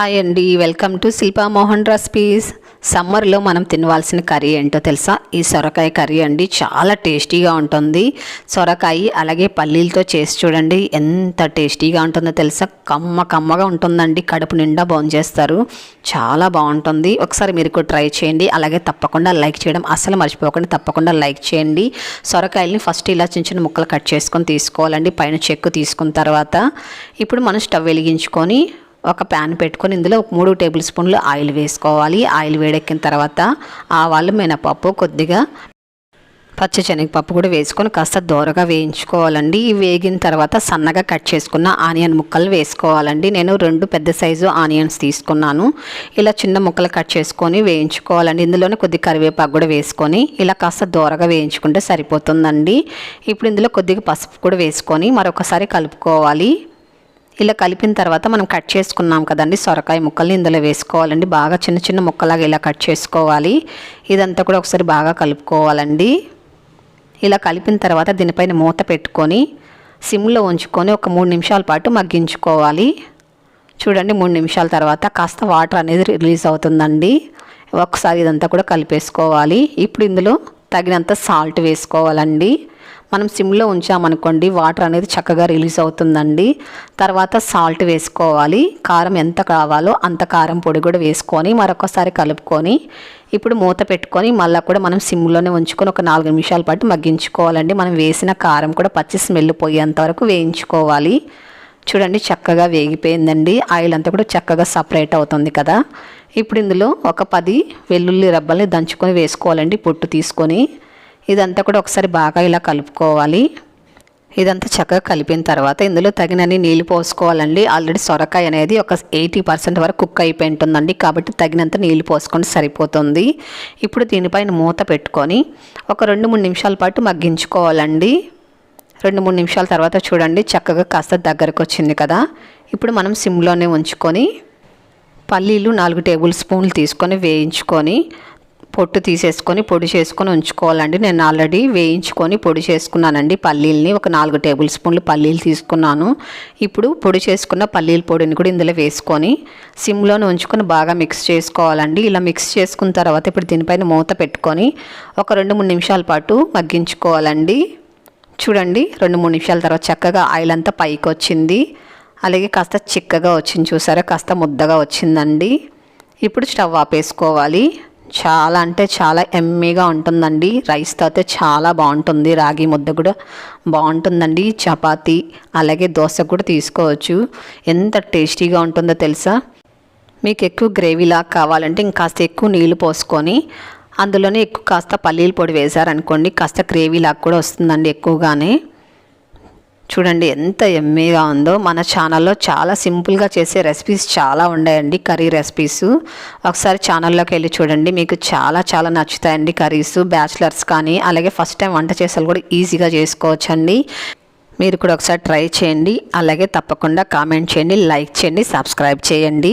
Hi అండి, welcome to Shilpa Mohan recipes. సమ్మర్లో మనం తినవలసిన కర్రీ ఏంటో తెలుసా? ఈ సొరకాయ కర్రీ అండి. చాలా టేస్టీగా ఉంటుంది. సొరకాయ అలాగే పల్లీలతో చేసి చూడండి, ఎంత టేస్టీగా ఉంటుందో తెలుసా? కమ్మగా ఉంటుందండి. కడుపు నిండా భోంచేస్తారు. చాలా బాగుంటుంది. ఒకసారి మీరు కూడా ట్రై చేయండి. అలాగే తప్పకుండా లైక్ చేయడం అసలు మర్చిపోకండి. తప్పకుండా లైక్ చేయండి. సొరకాయల్ని ఫస్ట్ ఇలా చిన్న చిన్న ముక్కలు కట్ చేసుకొని తీసుకోవాలండి. పైన చెక్కు తీసుకున్న తర్వాత ఇప్పుడు మనం స్టవ్ వెలిగించుకొని ఒక ప్యాన్ పెట్టుకొని ఇందులో 3 టేబుల్ స్పూన్లు ఆయిల్ వేసుకోవాలి. ఆయిల్ వేడెక్కిన తర్వాత ఆవాలు, మినపప్పు, కొద్దిగా పచ్చిశనగపప్పు కూడా వేసుకొని కాస్త దోరగా వేయించుకోవాలండి. వేగిన తర్వాత సన్నగా కట్ చేసుకున్న ఆనియన్ ముక్కలు వేసుకోవాలండి. నేను 2 పెద్ద సైజు ఆనియన్స్ తీసుకున్నాను. ఇలా చిన్న ముక్కలు కట్ చేసుకొని వేయించుకోవాలండి. ఇందులోనే కొద్దిగా కరివేపాకు కూడా వేసుకొని ఇలా కాస్త దోరగా వేయించుకుంటే సరిపోతుందండి. ఇప్పుడు ఇందులో కొద్దిగా పసుపు కూడా వేసుకొని మరొకసారి కలుపుకోవాలి. ఇలా కలిపిన తర్వాత మనం కట్ చేసుకున్నాం కదండి సొరకాయ ముక్కల్ని ఇందులో వేసుకోవాలండి. బాగా చిన్న చిన్న ముక్కలాగా ఇలా కట్ చేసుకోవాలి. ఇదంతా కూడా ఒకసారి బాగా కలుపుకోవాలండి. ఇలా కలిపిన తర్వాత దీనిపైన మూత పెట్టుకొని సిమ్లో ఉంచుకొని ఒక 3 నిమిషాల పాటు మగ్గించుకోవాలి. చూడండి, 3 నిమిషాల తర్వాత కాస్త వాటర్ అనేది రిలీజ్ అవుతుందండి. ఒకసారి ఇదంతా కూడా కలిపేసుకోవాలి. ఇప్పుడు ఇందులో తగినంత సాల్ట్ వేసుకోవాలండి. మనం సిమ్లో ఉంచామనుకోండి వాటర్ అనేది చక్కగా రిలీజ్ అవుతుందండి. తర్వాత సాల్ట్ వేసుకోవాలి. కారం ఎంత కావాలో అంత కారం పొడి కూడా వేసుకొని మరొకసారి కలుపుకొని ఇప్పుడు మూత పెట్టుకొని మళ్ళీ కూడా మనం సిమ్లోనే ఉంచుకొని ఒక 4 నిమిషాల పాటు మగ్గించుకోవాలండి. మనం వేసిన కారం కూడా పచ్చి స్మెల్ పోయేంత వరకు వేయించుకోవాలి. చూడండి, చక్కగా వేగిపోయిందండి. ఆయిల్ అంతా కూడా చక్కగా సపరేట్ అవుతుంది కదా. ఇప్పుడు ఇందులో ఒక 10 వెల్లుల్లి రబ్బల్ని దంచుకొని వేసుకోవాలండి, పొట్టు తీసుకొని. ఇదంతా కూడా ఒకసారి బాగా ఇలా కలుపుకోవాలి. ఇదంతా చక్కగా కలిపిన తర్వాత ఇందులో తగినన్ని నీళ్ళు పోసుకోవాలండి. ఆల్రెడీ సొరకాయ అనేది ఒక 80% వరకు కుక్ అయిపోయి ఉంటుందండి. కాబట్టి తగినంత నీళ్ళు పోసుకొని సరిపోతుంది. ఇప్పుడు దీనిపైన మూత పెట్టుకొని ఒక 2-3 నిమిషాల పాటు మగ్గించుకోవాలండి. 2-3 నిమిషాల తర్వాత చూడండి చక్కగా కాస్త దగ్గరకు వచ్చింది కదా. ఇప్పుడు మనం సిమ్లోనే ఉంచుకొని పల్లీలు 4 టేబుల్ స్పూన్లు తీసుకొని వేయించుకొని పొట్టు తీసేసుకొని పొడి చేసుకొని ఉంచుకోవాలండి. నేను ఆల్రెడీ వేయించుకొని పొడి చేసుకున్నానండి పల్లీల్ని. ఒక 4 టేబుల్ స్పూన్లు పల్లీలు తీసుకున్నాను. ఇప్పుడు పొడి చేసుకున్న పల్లీల పొడిని కూడా ఇందులో వేసుకొని సిమ్లోనే ఉంచుకొని బాగా మిక్స్ చేసుకోవాలండి. ఇలా మిక్స్ చేసుకున్న తర్వాత ఇప్పుడు దీనిపైన మూత పెట్టుకొని ఒక 2-3 నిమిషాల పాటు మగ్గించుకోవాలండి. చూడండి, 2-3 నిమిషాల తర్వాత చక్కగా ఆయిల్ అంతా పైకి వచ్చింది. అలాగే కాస్త చిక్కగా వచ్చింది, చూసారా? కాస్త ముద్దగా వచ్చిందండి. ఇప్పుడు స్టవ్ ఆపేసుకోవాలి. చాలా అంటే చాలా ఎమ్మీగా ఉంటుందండి. రైస్తో అయితే చాలా బాగుంటుంది. రాగి ముద్ద కూడా బాగుంటుందండి. చపాతీ అలాగే దోశ కూడా తీసుకోవచ్చు. ఎంత టేస్టీగా ఉంటుందో తెలుసా? మీకు ఎక్కువ గ్రేవీలా కావాలంటే ఇంకాస్త ఎక్కువ నీళ్లు పోసుకొని అందులోనే ఎక్కువ కాస్త పల్లీల పొడి వేశారనుకోండి కాస్త గ్రేవీలాగా కూడా వస్తుందండి ఎక్కువగానే. చూడండి ఎంత ఎమ్మీగా ఉందో. మన ఛానల్లో చాలా సింపుల్గా చేసే రెసిపీస్ చాలా ఉన్నాయండి, కర్రీ రెసిపీస్. ఒకసారి ఛానల్లోకి వెళ్ళి చూడండి, మీకు చాలా నచ్చుతాయండి కర్రీస్. బ్యాచిలర్స్ కానీ అలాగే ఫస్ట్ టైం వంట చేసేలు కూడా ఈజీగా చేసుకోవచ్చండి. మీరు కూడా ఒకసారి ట్రై చేయండి. అలాగే తప్పకుండా కామెంట్ చేయండి, లైక్ చేయండి, సబ్స్క్రైబ్ చేయండి.